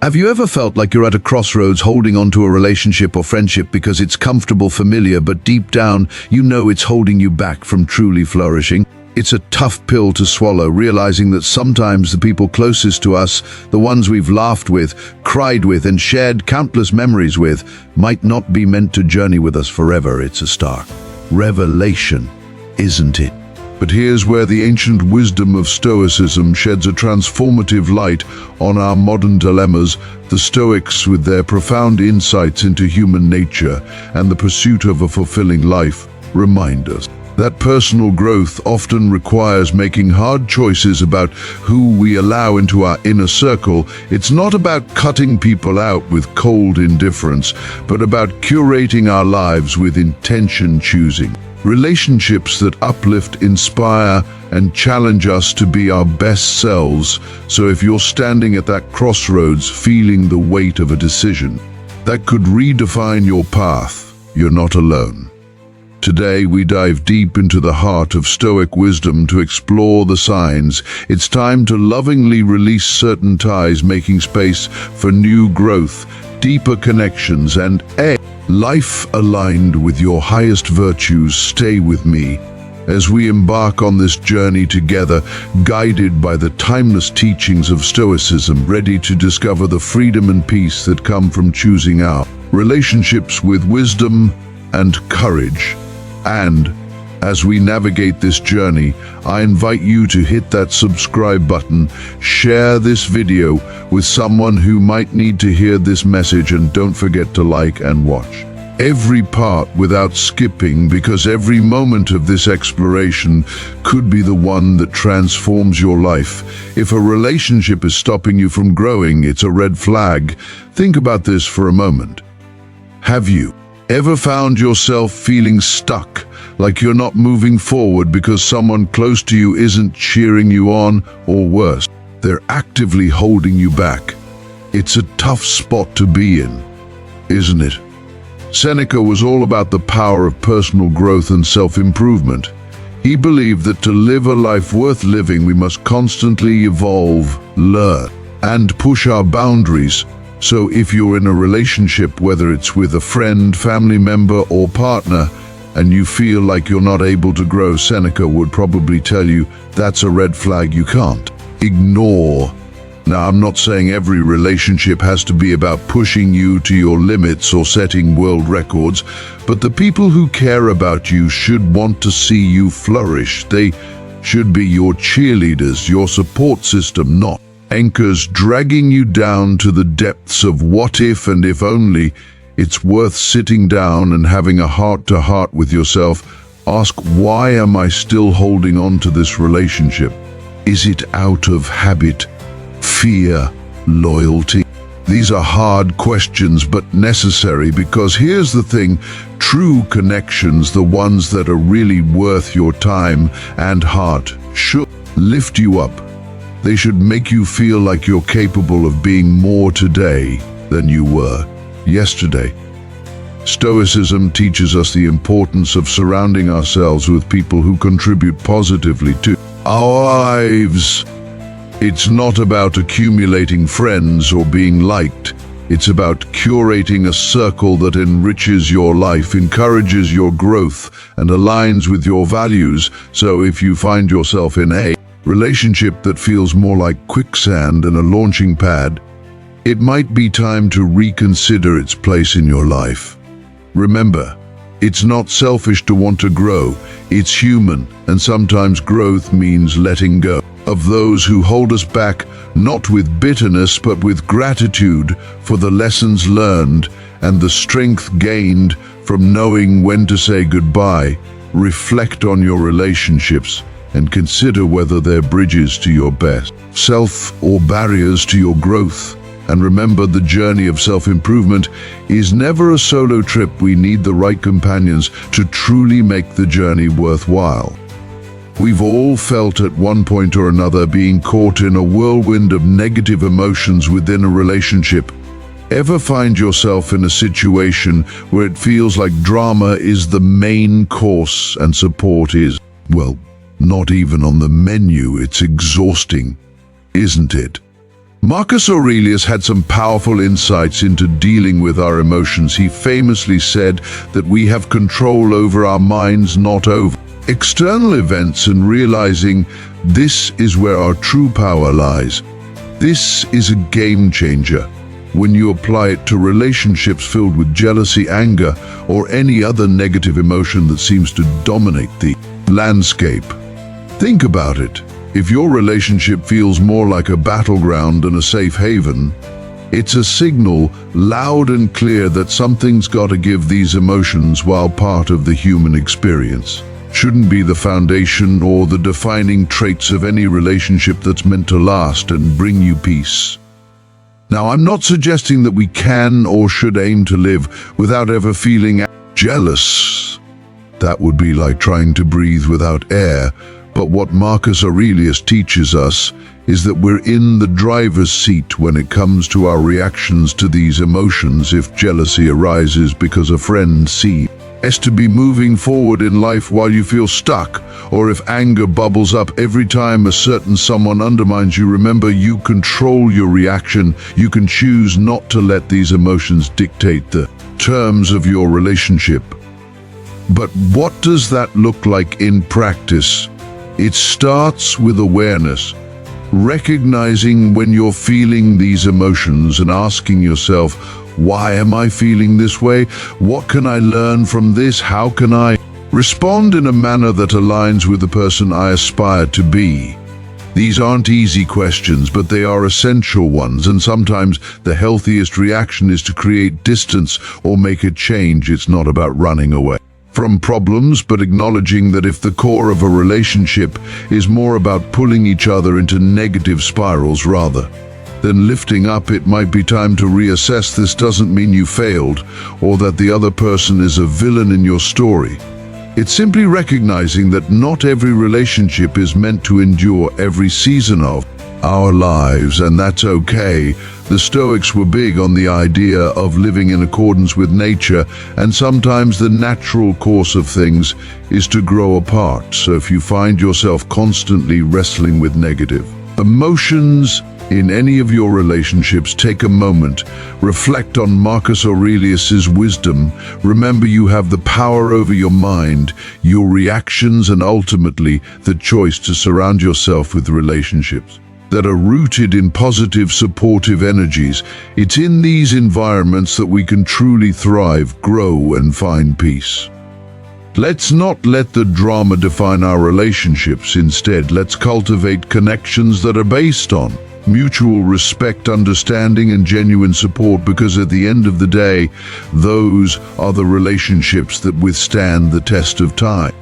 Have you ever felt like you're at a crossroads holding on to a relationship or friendship because it's comfortable, familiar, but deep down, you know it's holding you back from truly flourishing? It's a tough pill to swallow, realizing that sometimes the people closest to us, the ones we've laughed with, cried with, and shared countless memories with, might not be meant to journey with us forever. It's a stark revelation, isn't it? But here's where the ancient wisdom of Stoicism sheds a transformative light on our modern dilemmas. The Stoics, with their profound insights into human nature and the pursuit of a fulfilling life, remind us that personal growth often requires making hard choices about who we allow into our inner circle. It's not about cutting people out with cold indifference, but about curating our lives with intention, choosing relationships that uplift, inspire, and challenge us to be our best selves. So if you're standing at that crossroads, feeling the weight of a decision that could redefine your path, you're not alone. Today, we dive deep into the heart of Stoic wisdom to explore the signs. It's time to lovingly release certain ties, making space for new growth, deeper connections, and a life aligned with your highest virtues. Stay with me as we embark on this journey together, guided by the timeless teachings of Stoicism, ready to discover the freedom and peace that come from choosing our relationships with wisdom and courage. And as we navigate this journey, I invite you to hit that subscribe button, share this video with someone who might need to hear this message, and don't forget to like and watch every part without skipping, because every moment of this exploration could be the one that transforms your life. If a relationship is stopping you from growing, it's a red flag. Think about this for a moment. Have you ever found yourself feeling stuck, like you're not moving forward because someone close to you isn't cheering you on, or worse, they're actively holding you back? It's a tough spot to be in, isn't it? Seneca was all about the power of personal growth and self-improvement. He believed that to live a life worth living, we must constantly evolve, learn, and push our boundaries. So if you're in a relationship, whether it's with a friend, family member, or partner, and you feel like you're not able to grow, Seneca would probably tell you that's a red flag you can't ignore. Now, I'm not saying every relationship has to be about pushing you to your limits or setting world records, but the people who care about you should want to see you flourish. They should be your cheerleaders, your support system, not anchors dragging you down to the depths of what if and if only. It's worth sitting down and having a heart-to-heart with yourself. Ask, why am I still holding on to this relationship? Is it out of habit, fear, loyalty? These are hard questions, but necessary, because here's the thing: true connections, the ones that are really worth your time and heart, should lift you up. They should make you feel like you're capable of being more today than you were yesterday. Stoicism teaches us the importance of surrounding ourselves with people who contribute positively to our lives. It's not about accumulating friends or being liked. It's about curating a circle that enriches your life, encourages your growth, and aligns with your values. So if you find yourself in a relationship that feels more like quicksand than a launching pad, it might be time to reconsider its place in your life. Remember, it's not selfish to want to grow. It's human, and sometimes growth means letting go of those who hold us back, not with bitterness, but with gratitude for the lessons learned and the strength gained from knowing when to say goodbye. Reflect on your relationships and consider whether they're bridges to your best self or barriers to your growth. And remember, the journey of self-improvement is never a solo trip. We need the right companions to truly make the journey worthwhile. We've all felt at one point or another being caught in a whirlwind of negative emotions within a relationship. Ever find yourself in a situation where it feels like drama is the main course and support is, well, not even on the menu? It's exhausting, isn't it? Marcus Aurelius had some powerful insights into dealing with our emotions. He famously said that we have control over our minds, not over external events, and realizing this is where our true power lies. This is a game changer when you apply it to relationships filled with jealousy, anger, or any other negative emotion that seems to dominate the landscape. Think about it. If your relationship feels more like a battleground than a safe haven, it's a signal loud and clear that something's got to give. These emotions, while part of the human experience, shouldn't be the foundation or the defining traits of any relationship that's meant to last and bring you peace. Now, I'm not suggesting that we can or should aim to live without ever feeling jealous. That would be like trying to breathe without air. But what Marcus Aurelius teaches us is that we're in the driver's seat when it comes to our reactions to these emotions. If jealousy arises because a friend seems to be moving forward in life while you feel stuck, or if anger bubbles up every time a certain someone undermines you, remember, you control your reaction. You can choose not to let these emotions dictate the terms of your relationship. But what does that look like in practice? It starts with awareness, recognizing when you're feeling these emotions and asking yourself, why am I feeling this way? What can I learn from this? How can I respond in a manner that aligns with the person I aspire to be? These aren't easy questions, but they are essential ones, and sometimes the healthiest reaction is to create distance or make a change. It's not about running away from problems, but acknowledging that if the core of a relationship is more about pulling each other into negative spirals rather than lifting up, it might be time to reassess. This doesn't mean you failed or that the other person is a villain in your story. It's simply recognizing that not every relationship is meant to endure every season of our lives, and that's okay. The Stoics were big on the idea of living in accordance with nature, and sometimes the natural course of things is to grow apart. So if you find yourself constantly wrestling with negative emotions in any of your relationships, take a moment, reflect on Marcus Aurelius's wisdom. Remember, you have the power over your mind, your reactions, and ultimately the choice to surround yourself with relationships that are rooted in positive, supportive energies. It's in these environments that we can truly thrive, grow, and find peace. Let's not let the drama define our relationships. Instead, let's cultivate connections that are based on mutual respect, understanding, and genuine support, because at the end of the day, those are the relationships that withstand the test of time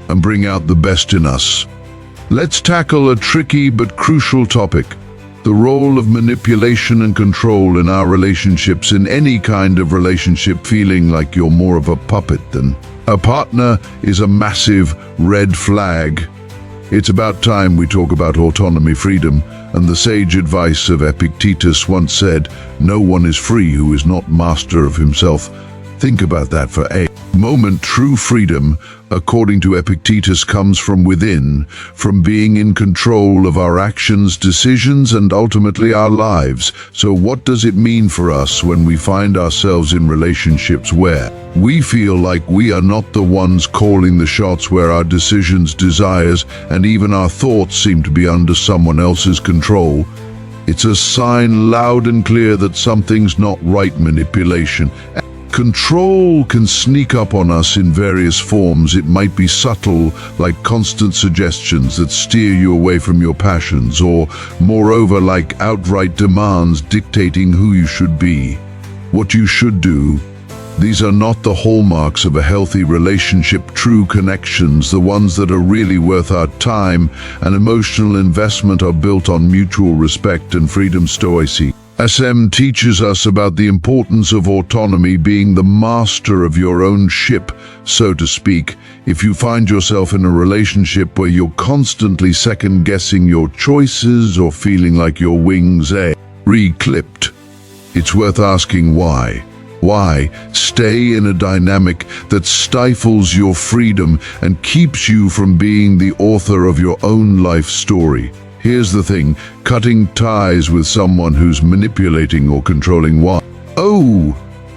and bring out the best in us. Let's tackle a tricky but crucial topic: the role of manipulation and control in our relationships. In any kind of relationship, feeling like you're more of a puppet than a partner is a massive red flag. It's about time we talk about autonomy, freedom, and the sage advice of Epictetus once said, "No one is free who is not master of himself." Think about that for a moment. True freedom, according to Epictetus, comes from within, from being in control of our actions, decisions, and ultimately our lives. So what does it mean for us when we find ourselves in relationships where we feel like we are not the ones calling the shots, where our decisions, desires, and even our thoughts seem to be under someone else's control? It's a sign loud and clear that something's not right. Manipulation, control can sneak up on us in various forms. It might be subtle, like constant suggestions that steer you away from your passions, or moreover, like outright demands dictating who you should be, what you should do. These are not the hallmarks of a healthy relationship. True connections, the ones that are really worth our time and emotional investment, are built on mutual respect and freedom. Stoicism teaches us about the importance of autonomy, being the master of your own ship, so to speak. If you find yourself in a relationship where you're constantly second-guessing your choices or feeling like your wings are re-clipped, it's worth asking why. Why stay in a dynamic that stifles your freedom and keeps you from being the author of your own life story? Here's the thing, cutting ties with someone who's manipulating or controlling one.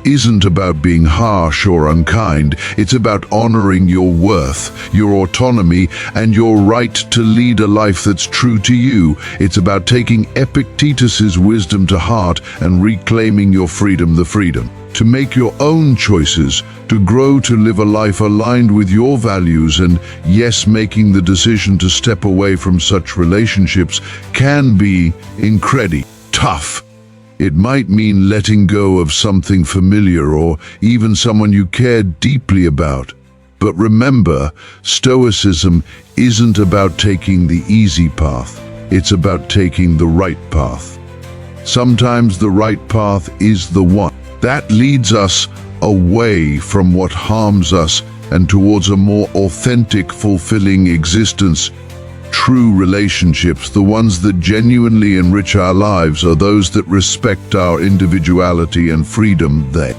Isn't about being harsh or unkind. It's about honoring your worth, your autonomy, and your right to lead a life that's true to you. It's about taking Epictetus's wisdom to heart and reclaiming your freedom, the freedom to make your own choices, to grow, to live a life aligned with your values. And yes, making the decision to step away from such relationships can be incredibly tough. It might mean letting go of something familiar or even someone you care deeply about. But remember, Stoicism isn't about taking the easy path. It's about taking the right path. Sometimes the right path is the one that leads us away from what harms us and towards a more authentic, fulfilling existence. True relationships, the ones that genuinely enrich our lives, are those that respect our individuality and freedom. They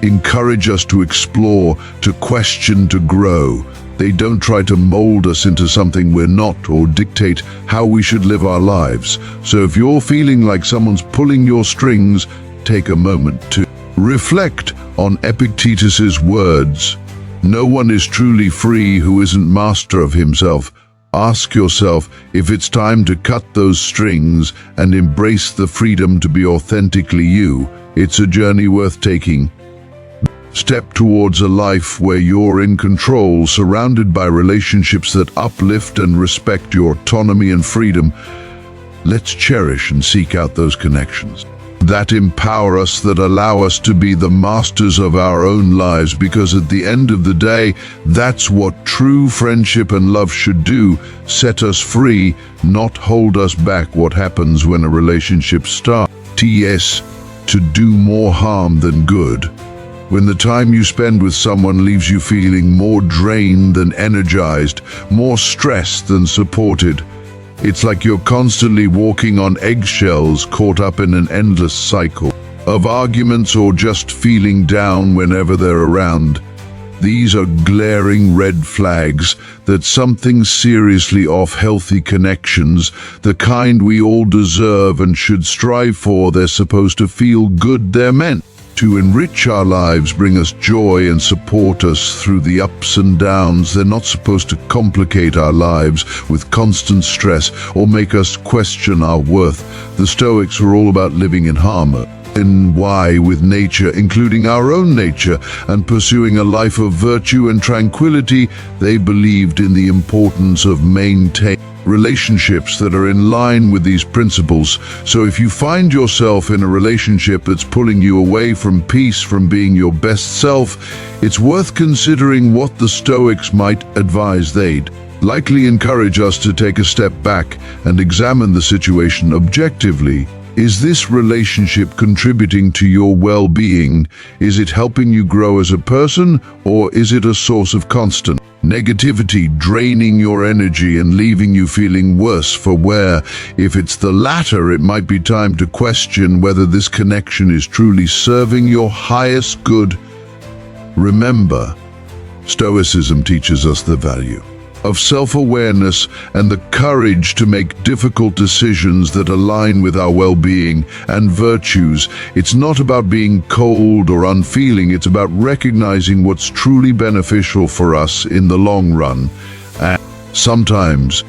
encourage us to explore, to question, to grow. They don't try to mold us into something we're not or dictate how we should live our lives. So if you're feeling like someone's pulling your strings, take a moment to reflect on Epictetus's words. No one is truly free who isn't master of himself. Ask yourself if it's time to cut those strings and embrace the freedom to be authentically you. It's a journey worth taking. Step towards a life where you're in control, surrounded by relationships that uplift and respect your autonomy and freedom. Let's cherish and seek out those connections that empower us, that allow us to be the masters of our own lives, because at the end of the day, that's what true friendship and love should do: set us free, not hold us back. What happens when a relationship starts to do more harm than good? When the time you spend with someone leaves you feeling more drained than energized, more stressed than supported. It's like you're constantly walking on eggshells, caught up in an endless cycle of arguments or just feeling down whenever they're around. These are glaring red flags that something's seriously off. Healthy connections, the kind we all deserve and should strive for, they're supposed to feel good. They're meant to enrich our lives, bring us joy and support us through the ups and downs. They're not supposed to complicate our lives with constant stress or make us question our worth. The Stoics were all about living in harmony with nature, including our own nature, and pursuing a life of virtue and tranquility. They believed in the importance of maintaining relationships that are in line with these principles. So if you find yourself in a relationship that's pulling you away from peace, from being your best self, it's worth considering what the Stoics might advise. They'd likely encourage us to take a step back and examine the situation objectively. Is this relationship contributing to your well-being? Is it helping you grow as a person, or is it a source of constant negativity, draining your energy and leaving you feeling worse for wear? If it's the latter, it might be time to question whether this connection is truly serving your highest good. Remember, Stoicism teaches us the value of self-awareness and the courage to make difficult decisions that align with our well-being and virtues. It's not about being cold or unfeeling. It's about recognizing what's truly beneficial for us in the long run. And sometimes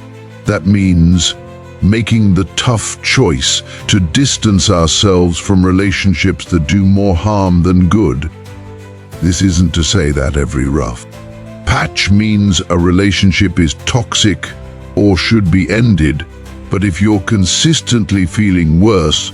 that means making the tough choice to distance ourselves from relationships that do more harm than good. This isn't to say that every rough patch means a relationship is toxic or should be ended, but if you're consistently feeling worse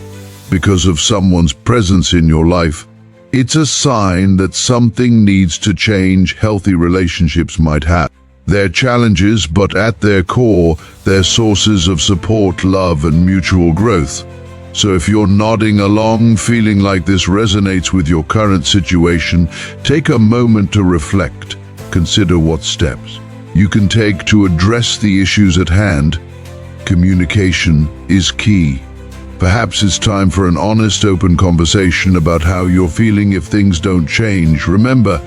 because of someone's presence in your life, it's a sign that something needs to change. Healthy relationships might have their challenges, but at their core, they're sources of support, love, and mutual growth. So if you're nodding along, feeling like this resonates with your current situation, take a moment to reflect. Consider what steps you can take to address the issues at hand. Communication is key. Perhaps it's time for an honest, open conversation about how you're feeling. If things don't change, remember,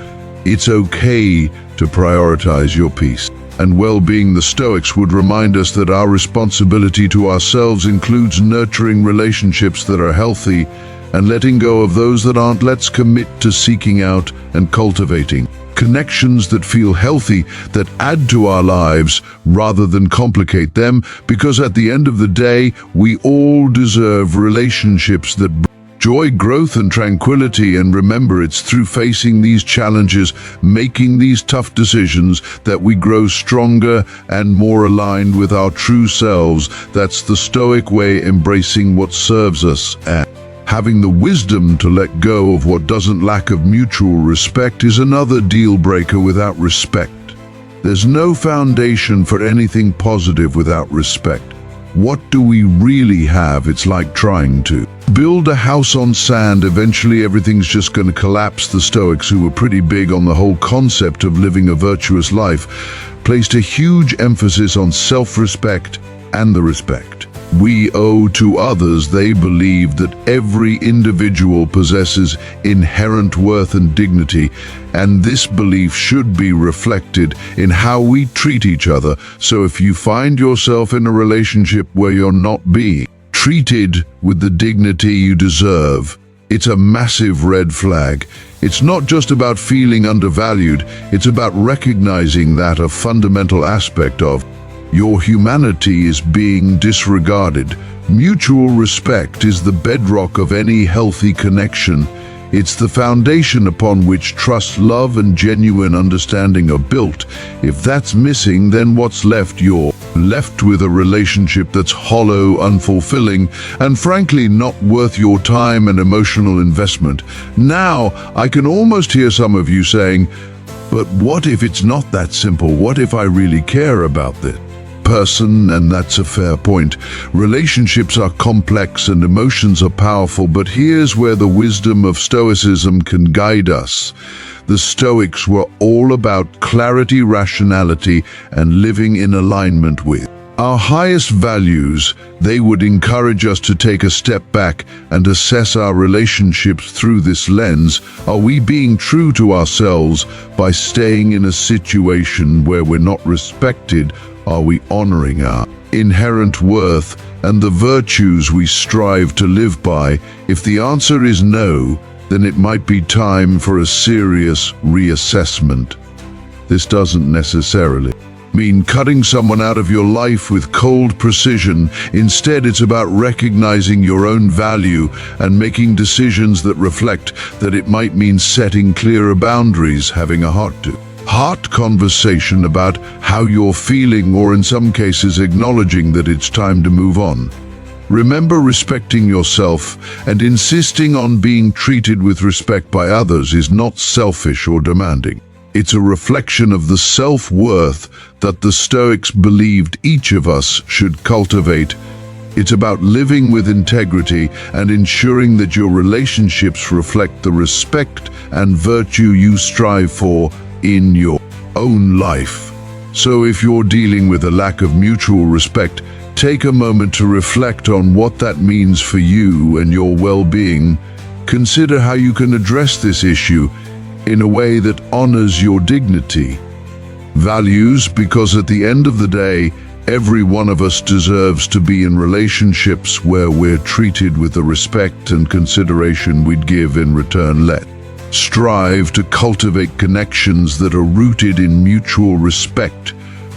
it's okay to prioritize your peace and well-being, the Stoics would remind us that our responsibility to ourselves includes nurturing relationships that are healthy and letting go of those that aren't. Let's commit to seeking out and cultivating connections that feel healthy, that add to our lives rather than complicate them, because at the end of the day, we all deserve relationships that bring joy, growth, and tranquility. And remember, it's through facing these challenges, making these tough decisions, that we grow stronger and more aligned with our true selves. That's the Stoic way, embracing what serves us and having the wisdom to let go of what doesn't. Lack of mutual respect is another deal breaker. Without respect, there's no foundation for anything positive. Without respect, what do we really have? It's like trying to build a house on sand. Eventually everything's just going to collapse. The Stoics, who were pretty big on the whole concept of living a virtuous life, placed a huge emphasis on self-respect and the respect we owe to others. They believed that every individual possesses inherent worth and dignity, and this belief should be reflected in how we treat each other. So if you find yourself in a relationship where you're not being treated with the dignity you deserve, it's a massive red flag. It's not just about feeling undervalued, it's about recognizing that a fundamental aspect of your humanity is being disregarded. Mutual respect is the bedrock of any healthy connection. It's the foundation upon which trust, love, and genuine understanding are built. If that's missing, then what's left? You're left with a relationship that's hollow, unfulfilling, and frankly not worth your time and emotional investment. Now, I can almost hear some of you saying, but what if it's not that simple? What if I really care about this person? And that's a fair point. Relationships are complex and emotions are powerful, but here's where the wisdom of Stoicism can guide us. The Stoics were all about clarity, rationality, and living in alignment with our highest values. They would encourage us to take a step back and assess our relationships through this lens. Are we being true to ourselves by staying in a situation where we're not respected? Are we honoring our inherent worth and the virtues we strive to live by? If the answer is no, then it might be time for a serious reassessment. This doesn't necessarily mean cutting someone out of your life with cold precision. Instead, it's about recognizing your own value and making decisions that reflect that. It might mean setting clearer boundaries, having a heart conversation about how you're feeling, or in some cases acknowledging that it's time to move on. Remember, respecting yourself and insisting on being treated with respect by others is not selfish or demanding. It's a reflection of the self-worth that the Stoics believed each of us should cultivate. It's about living with integrity and ensuring that your relationships reflect the respect and virtue you strive for in your own life. So if you're dealing with a lack of mutual respect, take a moment to reflect on what that means for you and your well-being. Consider how you can address this issue in a way that honors your dignity, values, because at the end of the day, every one of us deserves to be in relationships where we're treated with the respect and consideration we'd give in return. Let's strive to cultivate connections that are rooted in mutual respect,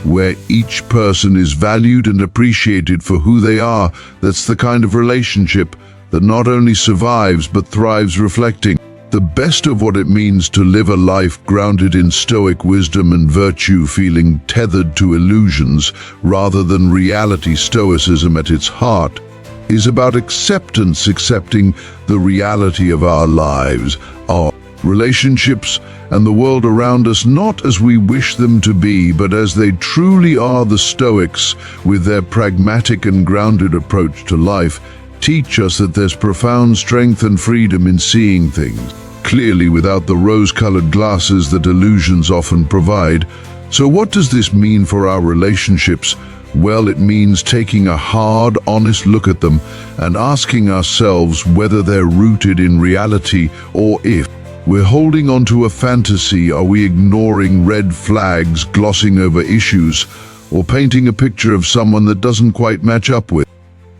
where each person is valued and appreciated for who they are. That's the kind of relationship that not only survives but thrives, reflecting the best of what it means to live a life grounded in Stoic wisdom and virtue, feeling tethered to illusions rather than reality. Stoicism at its heart is about acceptance, accepting the reality of our lives, our relationships, and the world around us, not as we wish them to be, but as they truly are. The Stoics, with their pragmatic and grounded approach to life, teach us that there's profound strength and freedom in seeing things clearly without the rose-colored glasses that illusions often provide. So what does this mean for our relationships? Well, it means taking a hard, honest look at them and asking ourselves whether they're rooted in reality, or if We're holding on to a fantasy. Are we ignoring red flags, glossing over issues, or painting a picture of someone that doesn't quite match up with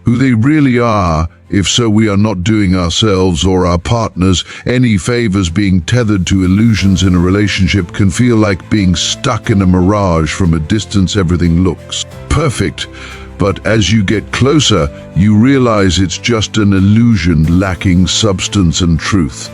who they really are? If so, we are not doing ourselves or our partners any favors. Being tethered to illusions in a relationship can feel like being stuck in a mirage. From a distance, everything looks perfect, but as you get closer, you realize it's just an illusion lacking substance and truth.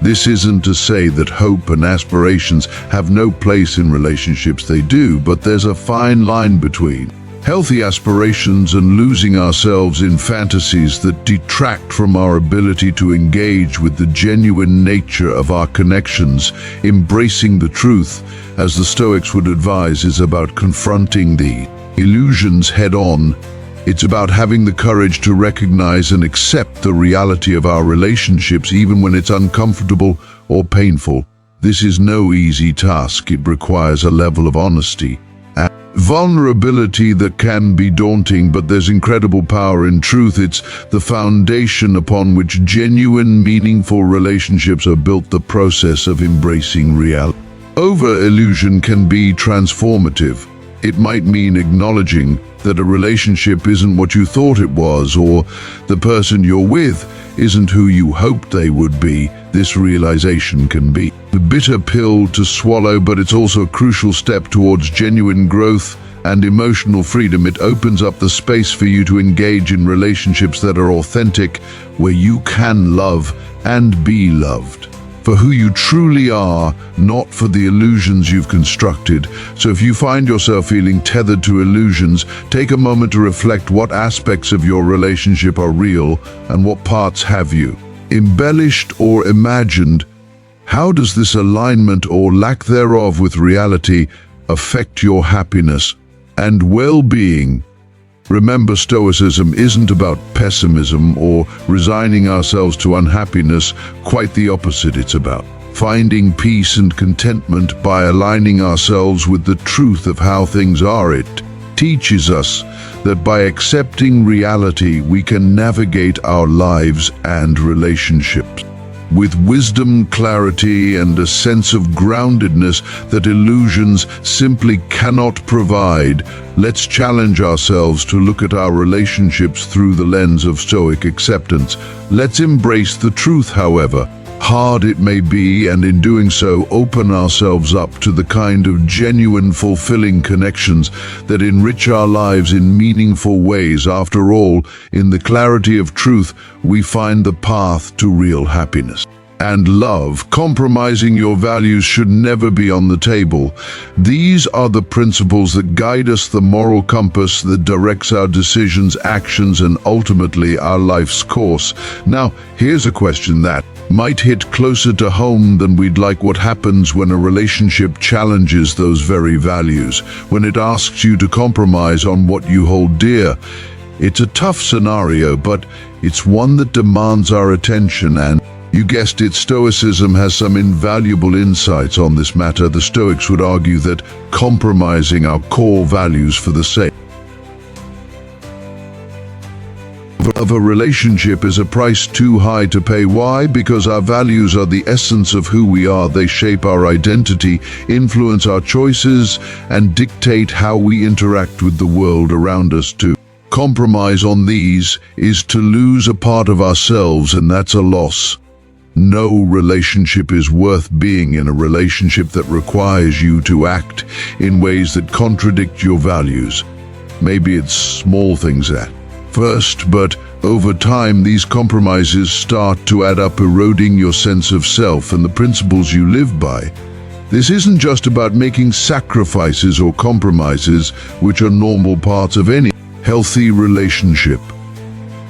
This isn't to say that hope and aspirations have no place in relationships. They do, but there's a fine line between healthy aspirations and losing ourselves in fantasies that detract from our ability to engage with the genuine nature of our connections. Embracing the truth, as the Stoics would advise, is about confronting the illusions head-on. It's about having the courage to recognize and accept the reality of our relationships, even when it's uncomfortable or painful. This is no easy task. It requires a level of honesty and vulnerability that can be daunting, but there's incredible power in truth. It's the foundation upon which genuine, meaningful relationships are built. The process of embracing reality over illusion can be transformative. It might mean acknowledging that a relationship isn't what you thought it was, or the person you're with isn't who you hoped they would be. This realization can be a bitter pill to swallow, but it's also a crucial step towards genuine growth and emotional freedom. It opens up the space for you to engage in relationships that are authentic, where you can love and be loved for who you truly are, not for the illusions you've constructed. So if you find yourself feeling tethered to illusions, take a moment to reflect: what aspects of your relationship are real and what parts have you embellished or imagined? How does this alignment or lack thereof with reality affect your happiness and well-being? Remember, Stoicism isn't about pessimism or resigning ourselves to unhappiness. Quite the opposite. It's about finding peace and contentment by aligning ourselves with the truth of how things are. It teaches us that by accepting reality, we can navigate our lives and relationships with wisdom, clarity, and a sense of groundedness that illusions simply cannot provide. Let's challenge ourselves to look at our relationships through the lens of Stoic acceptance. Let's embrace the truth, however hard it may be, and in doing so, open ourselves up to the kind of genuine, fulfilling connections that enrich our lives in meaningful ways. After all, in the clarity of truth, we find the path to real happiness and love. Compromising your values should never be on the table. These are the principles that guide us, the moral compass that directs our decisions, actions, and ultimately our life's course. Now, here's a question that might hit closer to home than we'd like. What happens when a relationship challenges those very values, when it asks you to compromise on what you hold dear? It's a tough scenario, but it's one that demands our attention, and you guessed it, Stoicism has some invaluable insights on this matter. The Stoics would argue that compromising our core values for the sake of a relationship is a price too high to pay. Why? Because our values are the essence of who we are. They shape our identity, influence our choices, and dictate how we interact with the world around us. To compromise on these is to lose a part of ourselves, and that's a loss. No relationship is worth being in. A relationship that requires you to act in ways that contradict your values. Maybe it's small things at first, but over time these compromises start to add up, eroding your sense of self and the principles you live by. This isn't just about making sacrifices or compromises, which are normal parts of any healthy relationship.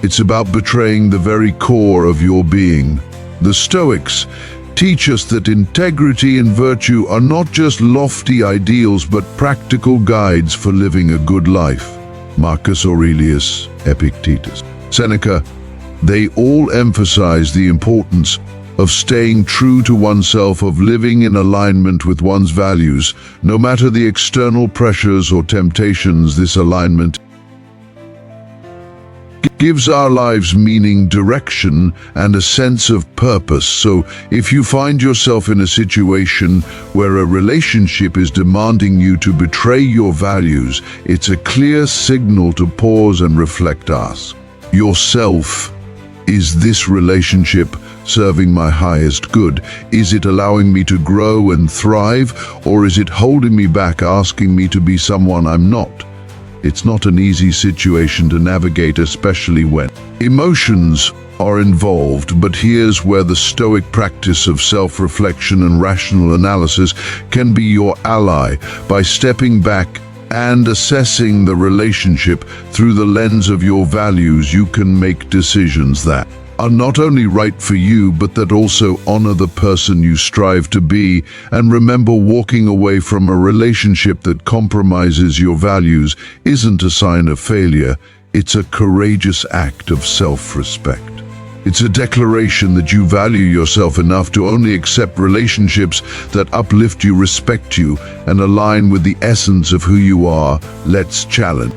It's about betraying the very core of your being. The Stoics teach us that integrity and virtue are not just lofty ideals, but practical guides for living a good life. Marcus Aurelius, Epictetus, Seneca, they all emphasize the importance of staying true to oneself, of living in alignment with one's values, no matter the external pressures or temptations. This alignment gives our lives meaning, direction, and a sense of purpose. So if you find yourself in a situation where a relationship is demanding you to betray your values, it's a clear signal to pause and reflect. Ask yourself, is this relationship serving my highest good? Is it allowing me to grow and thrive, or is it holding me back, asking me to be someone I'm not? It's not an easy situation to navigate, especially when emotions are involved, but here's where the Stoic practice of self-reflection and rational analysis can be your ally. By stepping back and assessing the relationship through the lens of your values, you can make decisions that are not only right for you, but that also honor the person you strive to be. And remember, walking away from a relationship that compromises your values isn't a sign of failure. It's a courageous act of self-respect. It's a declaration that you value yourself enough to only accept relationships that uplift you, respect you, and align with the essence of who you are. Let's challenge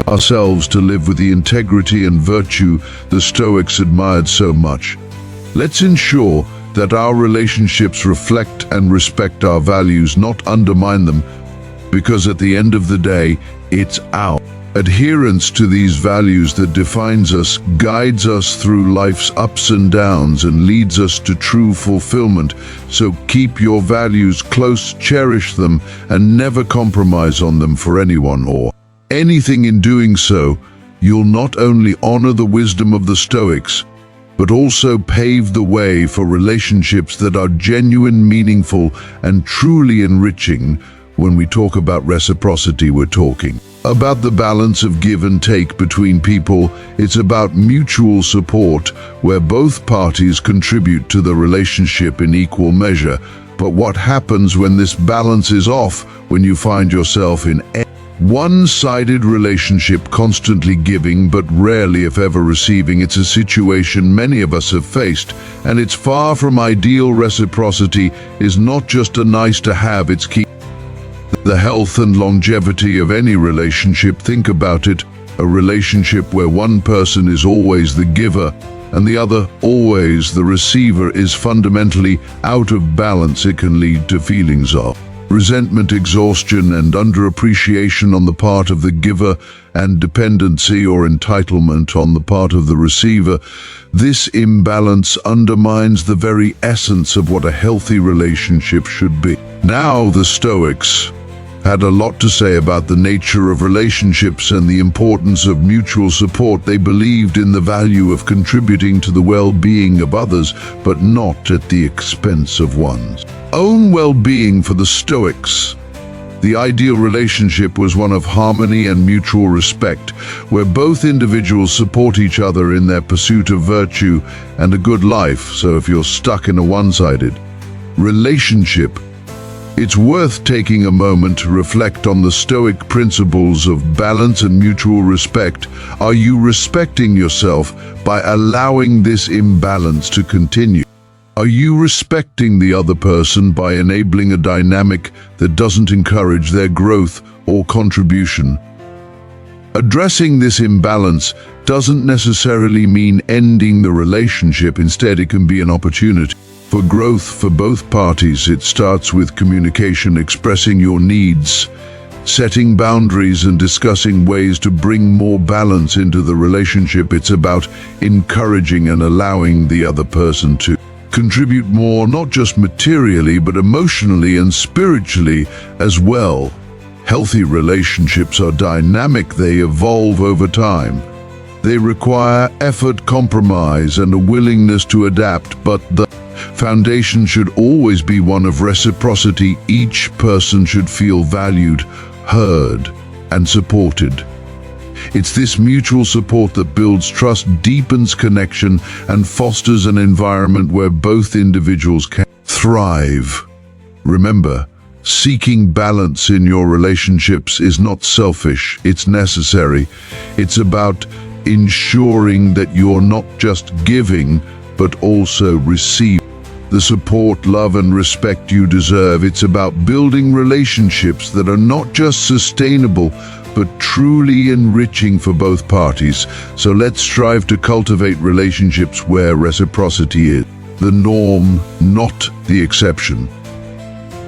ourselves to live with the integrity and virtue the Stoics admired so much. Let's ensure that our relationships reflect and respect our values, not undermine them, because at the end of the day, it's our adherence to these values that defines us, guides us through life's ups and downs, and leads us to true fulfillment. So keep your values close, cherish them, and never compromise on them for anyone or anything. In doing so, you'll not only honor the wisdom of the Stoics, but also pave the way for relationships that are genuine, meaningful, and truly enriching. When we talk about reciprocity, we're talking about the balance of give and take between people. It's about mutual support, where both parties contribute to the relationship in equal measure. But what happens when this balance is off, when you find yourself in a one-sided relationship, constantly giving but rarely if ever receiving? It's a situation many of us have faced, and it's far from ideal. Reciprocity is not just a nice to have, it's key the health and longevity of any relationship. Think about it. A relationship where one person is always the giver and the other always the receiver is fundamentally out of balance. It can lead to feelings of resentment, exhaustion, and underappreciation on the part of the giver, and dependency or entitlement on the part of the receiver. This imbalance undermines the very essence of what a healthy relationship should be. Now, the Stoics had a lot to say about the nature of relationships and the importance of mutual support. They believed in the value of contributing to the well-being of others, but not at the expense of one's own well-being. For the Stoics, the ideal relationship was one of harmony and mutual respect, where both individuals support each other in their pursuit of virtue and a good life. So if you're stuck in a one-sided relationship, it's worth taking a moment to reflect on the Stoic principles of balance and mutual respect. Are you respecting yourself by allowing this imbalance to continue? Are you respecting the other person by enabling a dynamic that doesn't encourage their growth or contribution? Addressing this imbalance doesn't necessarily mean ending the relationship. Instead, it can be an opportunity for growth for both parties. It starts with communication, expressing your needs, setting boundaries, and discussing ways to bring more balance into the relationship. It's about encouraging and allowing the other person to contribute more, not just materially, but emotionally and spiritually as well. Healthy relationships are dynamic. They evolve over time. They require effort, compromise, and a willingness to adapt, but the foundation should always be one of reciprocity. Each person should feel valued, heard, and supported. It's this mutual support that builds trust, deepens connection, and fosters an environment where both individuals can thrive. Remember, seeking balance in your relationships is not selfish, it's necessary. It's about ensuring that you're not just giving, but also receiving the support, love, and respect you deserve. It's about building relationships that are not just sustainable, but truly enriching for both parties. So let's strive to cultivate relationships where reciprocity is the norm, not the exception.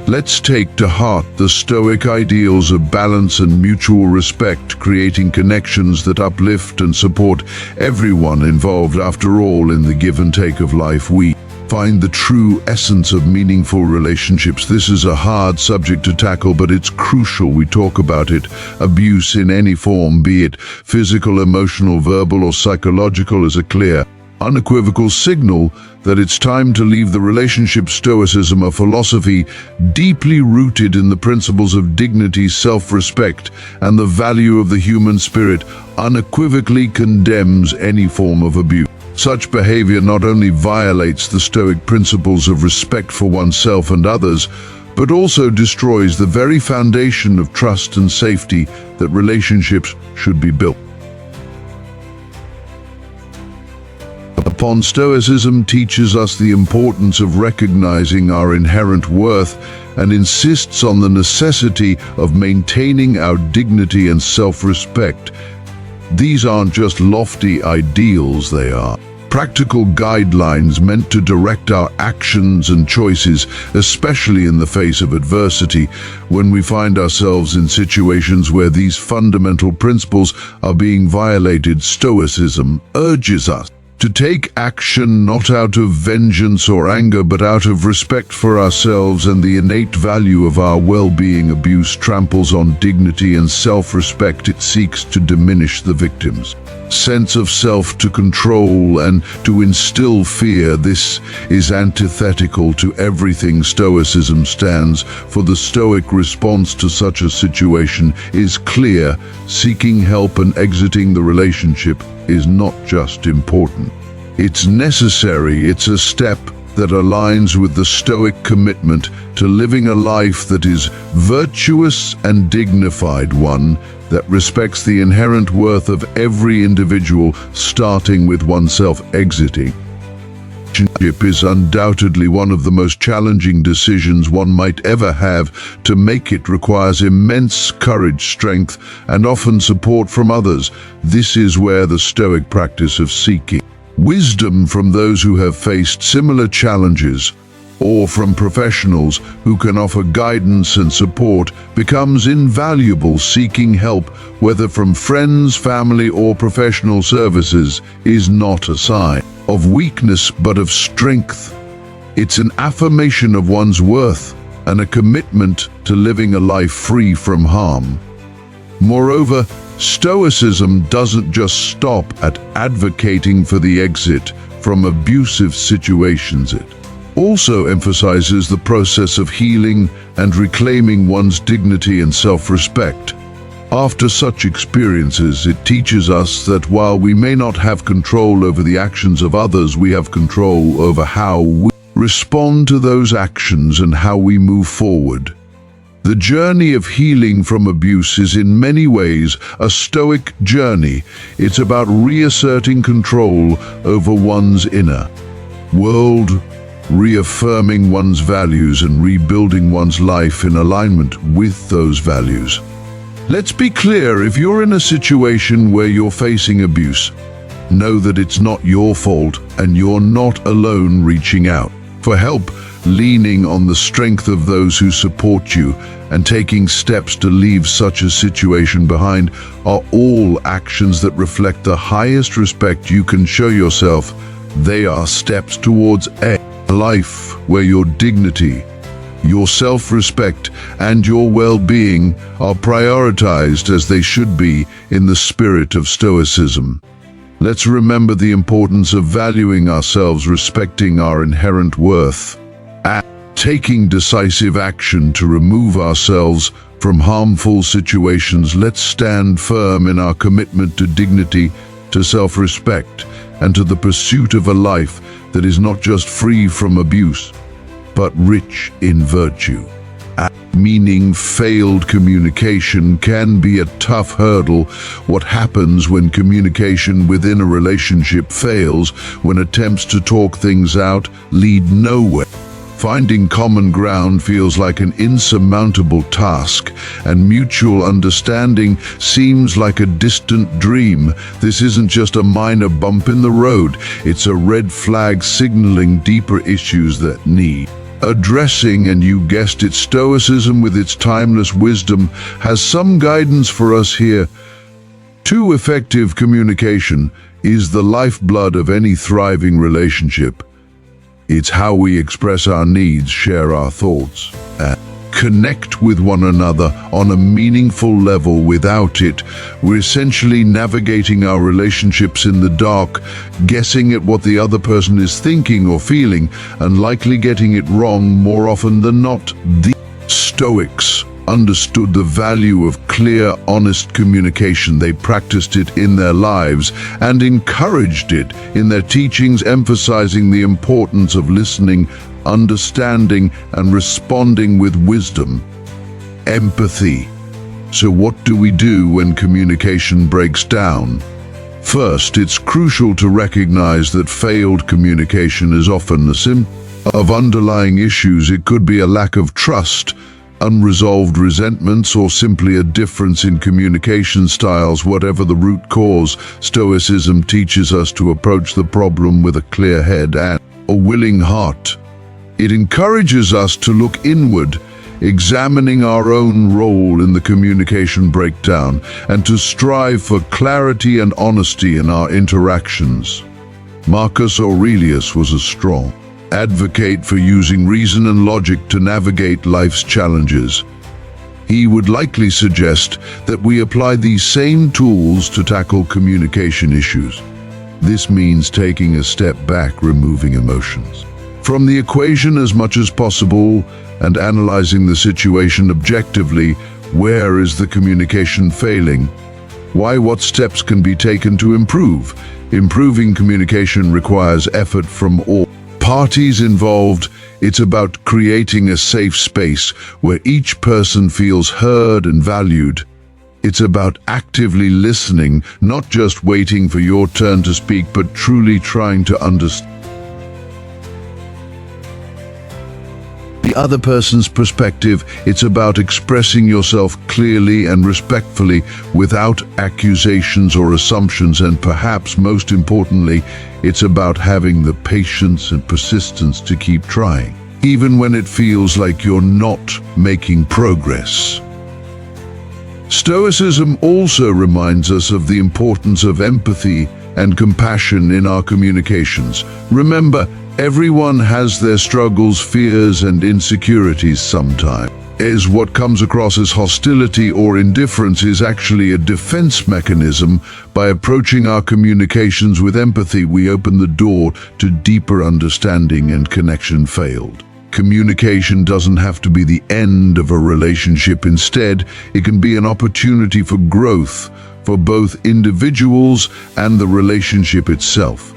Let's take to heart the Stoic ideals of balance and mutual respect, creating connections that uplift and support everyone involved. After all, in the give and take of life, we find the true essence of meaningful relationships. This is a hard subject to tackle, but it's crucial we talk about it. Abuse in any form, be it physical, emotional, verbal, or psychological, is a clear, unequivocal signal that it's time to leave the relationship. Stoicism, a philosophy deeply rooted in the principles of dignity, self-respect, and the value of the human spirit, unequivocally condemns any form of abuse. Such behavior not only violates the Stoic principles of respect for oneself and others, but also destroys the very foundation of trust and safety that relationships should be built upon. Stoicism teaches us the importance of recognizing our inherent worth and insists on the necessity of maintaining our dignity and self-respect. These aren't just lofty ideals, they are practical guidelines meant to direct our actions and choices, especially in the face of adversity. When we find ourselves in situations where these fundamental principles are being violated, Stoicism urges us to take action not out of vengeance or anger, but out of respect for ourselves and the innate value of our well-being. Abuse tramples on dignity and self-respect. It seeks to diminish the victim's sense of self, to control and to instill fear. This is antithetical to everything Stoicism stands for. The Stoic response to such a situation is clear. Seeking help and exiting the relationship is not just important, it's necessary. It's a step that aligns with the Stoic commitment to living a life that is virtuous and dignified, one that respects the inherent worth of every individual, starting with oneself. Exiting relationship is undoubtedly one of the most challenging decisions one might ever have. To make it requires immense courage, strength, and often support from others. This is where the Stoic practice of seeking wisdom from those who have faced similar challenges, or from professionals who can offer guidance and support, becomes invaluable. Seeking help, whether from friends, family, or professional services, is not a sign of weakness but of strength. It's an affirmation of one's worth and a commitment to living a life free from harm. Moreover, Stoicism doesn't just stop at advocating for the exit from abusive situations. It also emphasizes the process of healing and reclaiming one's dignity and self-respect. After such experiences, it teaches us that while we may not have control over the actions of others, we have control over how we respond to those actions and how we move forward. The journey of healing from abuse is in many ways a Stoic journey. It's about reasserting control over one's inner world, reaffirming one's values, and rebuilding one's life in alignment with those values. Let's be clear, if you're in a situation where you're facing abuse, know that it's not your fault and you're not alone. Reaching out for help, leaning on the strength of those who support you, and taking steps to leave such a situation behind are all actions that reflect the highest respect you can show yourself. They are steps towards a life where your dignity, your self-respect, and your well-being are prioritized as they should be in the spirit of Stoicism. Let's remember the importance of valuing ourselves, respecting our inherent worth, and taking decisive action to remove ourselves from harmful situations. Let's stand firm in our commitment to dignity, to self-respect, and to the pursuit of a life that is not just free from abuse, but rich in virtue. Meaning, failed communication can be a tough hurdle. What happens when communication within a relationship fails, when attempts to talk things out lead nowhere? Finding common ground feels like an insurmountable task, and mutual understanding seems like a distant dream. This isn't just a minor bump in the road, it's a red flag signaling deeper issues that need addressing, and you guessed it, Stoicism with its timeless wisdom has some guidance for us here. True effective communication is the lifeblood of any thriving relationship. It's how we express our needs, share our thoughts, and connect with one another on a meaningful level. Without it, we're essentially navigating our relationships in the dark, guessing at what the other person is thinking or feeling, and likely getting it wrong more often than not. The Stoics understood the value of clear, honest communication. They practiced it in their lives and encouraged it in their teachings, emphasizing the importance of listening, understanding, and responding with wisdom. Empathy. So what do we do when communication breaks down? First, it's crucial to recognize that failed communication is often a symptom of underlying issues. It could be a lack of trust, unresolved resentments, or simply a difference in communication styles. Whatever the root cause, Stoicism teaches us to approach the problem with a clear head and a willing heart. It encourages us to look inward, examining our own role in the communication breakdown, and to strive for clarity and honesty in our interactions. Marcus Aurelius was a strong advocate for using reason and logic to navigate life's challenges. He would likely suggest that we apply these same tools to tackle communication issues. This means taking a step back, removing emotions from the equation as much as possible, and analyzing the situation objectively. Where is the communication failing? Why? What steps can be taken to improve? Improving communication requires effort from all parties involved. It's about creating a safe space where each person feels heard and valued. It's about actively listening, not just waiting for your turn to speak, but truly trying to understand the other person's perspective. It's about expressing yourself clearly and respectfully without accusations or assumptions, and perhaps most importantly, it's about having the patience and persistence to keep trying, even when it feels like you're not making progress. Stoicism also reminds us of the importance of empathy and compassion in our communications. Remember, everyone has their struggles, fears, and insecurities. Sometimes what comes across as hostility or indifference is actually a defense mechanism. By approaching our communications with empathy, we open the door to deeper understanding and connection. Failed communication doesn't have to be the end of a relationship. Instead, it can be an opportunity for growth for both individuals and the relationship itself.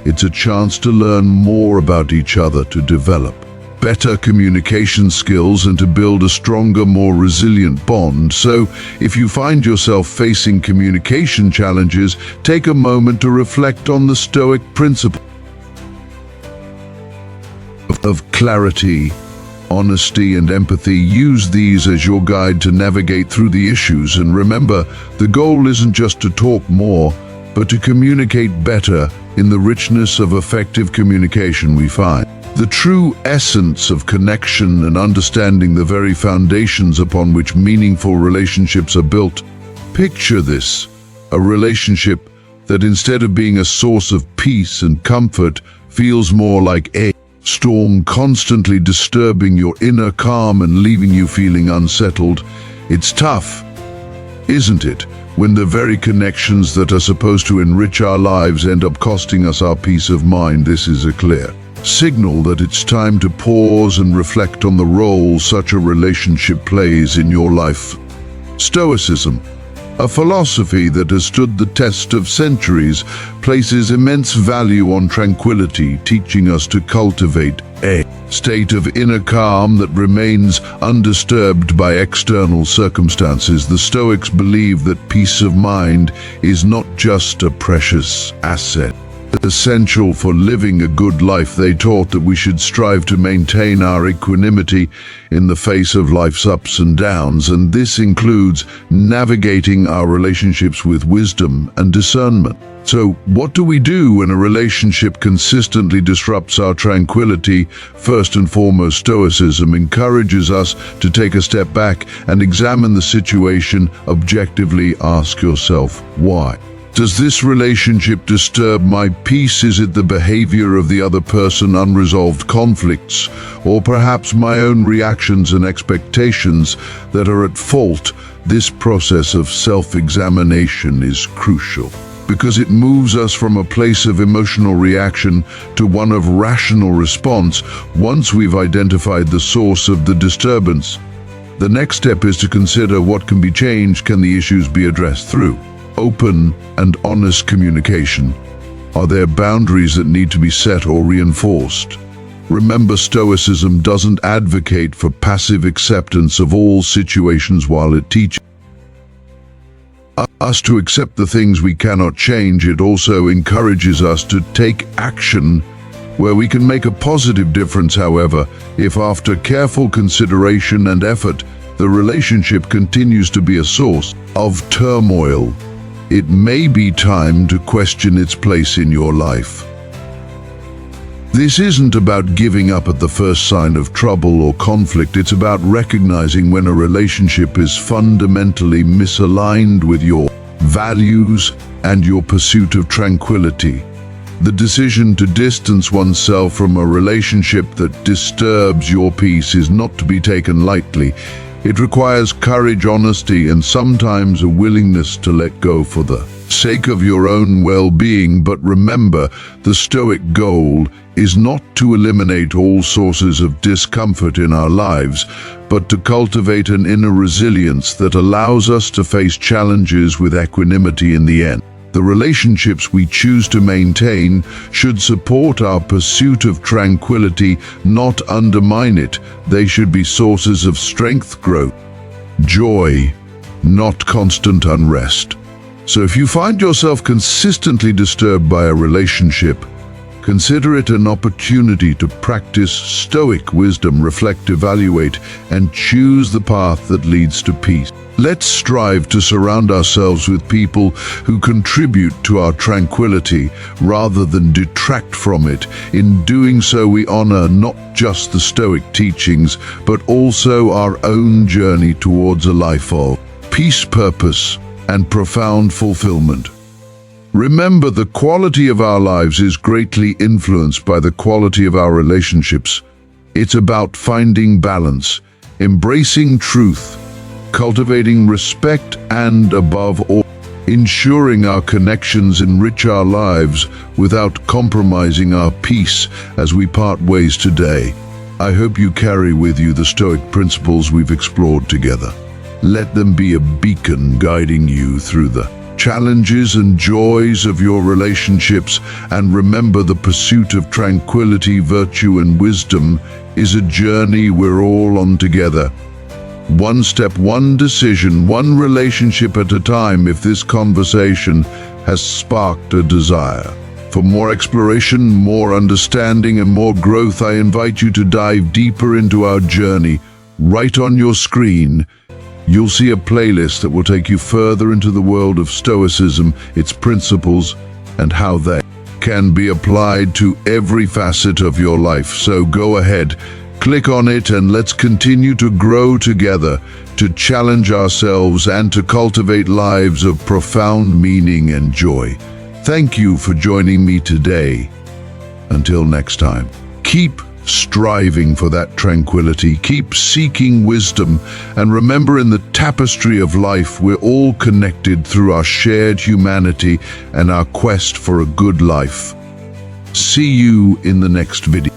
It's a chance to learn more about each other, to develop better communication skills, and to build a stronger, more resilient bond. So, if you find yourself facing communication challenges, take a moment to reflect on the Stoic principle of clarity, honesty, and empathy. Use these as your guide to navigate through the issues. And remember, the goal isn't just to talk more, but to communicate better. In the richness of effective communication, we find the true essence of connection and understanding, the very foundations upon which meaningful relationships are built. Picture this: a relationship that, instead of being a source of peace and comfort, feels more like a storm, constantly disturbing your inner calm and leaving you feeling unsettled. It's tough, isn't it, when the very connections that are supposed to enrich our lives end up costing us our peace of mind? This is a clear signal that it's time to pause and reflect on the role such a relationship plays in your life. Stoicism, a philosophy that has stood the test of centuries, places immense value on tranquility, teaching us to cultivate a state of inner calm that remains undisturbed by external circumstances. The Stoics believe that peace of mind is not just a precious asset, essential for living a good life. They taught that we should strive to maintain our equanimity in the face of life's ups and downs, and this includes navigating our relationships with wisdom and discernment. So, what do we do when a relationship consistently disrupts our tranquility? First and foremost, Stoicism encourages us to take a step back and examine the situation objectively. Ask yourself, why? Does this relationship disturb my peace? Is it the behavior of the other person, unresolved conflicts, or perhaps my own reactions and expectations that are at fault? This process of self-examination is crucial, because it moves us from a place of emotional reaction to one of rational response. Once we've identified the source of the disturbance, the next step is to consider what can be changed. Can the issues be addressed through open and honest communication? Are there boundaries that need to be set or reinforced? Remember, Stoicism doesn't advocate for passive acceptance of all situations. While it teaches us to accept the things we cannot change, it also encourages us to take action where we can make a positive difference. However, if after careful consideration and effort, the relationship continues to be a source of turmoil, it may be time to question its place in your life. This isn't about giving up at the first sign of trouble or conflict. It's about recognizing when a relationship is fundamentally misaligned with your values and your pursuit of tranquility. The decision to distance oneself from a relationship that disturbs your peace is not to be taken lightly. It requires courage, honesty, and sometimes a willingness to let go for the sake of your own well-being. But remember, the Stoic goal is not to eliminate all sources of discomfort in our lives, but to cultivate an inner resilience that allows us to face challenges with equanimity. In the end, the relationships we choose to maintain should support our pursuit of tranquility, not undermine it. They should be sources of strength, growth, joy, not constant unrest. So if you find yourself consistently disturbed by a relationship, consider it an opportunity to practice Stoic wisdom, reflect, evaluate, and choose the path that leads to peace. Let's strive to surround ourselves with people who contribute to our tranquility rather than detract from it. In doing so, we honor not just the Stoic teachings, but also our own journey towards a life of peace, purpose, and profound fulfillment. Remember, the quality of our lives is greatly influenced by the quality of our relationships. It's about finding balance, embracing truth, cultivating respect, and above all, ensuring our connections enrich our lives without compromising our peace as we part ways today. I hope you carry with you the Stoic principles we've explored together. Let them be a beacon guiding you through the challenges and joys of your relationships. And remember, the pursuit of tranquility, virtue, and wisdom is a journey we're all on together. One step, one decision, one relationship at a time. If this conversation has sparked a desire for more exploration, more understanding, and more growth, I invite you to dive deeper into our journey. Right on your screen, you'll see a playlist that will take you further into the world of Stoicism, its principles, and how they can be applied to every facet of your life. So go ahead, click on it, and let's continue to grow together, to challenge ourselves and to cultivate lives of profound meaning and joy. Thank you for joining me today. Until next time, keep striving for that tranquility, keep seeking wisdom, and remember, in the tapestry of life, we're all connected through our shared humanity and our quest for a good life. See you in the next video.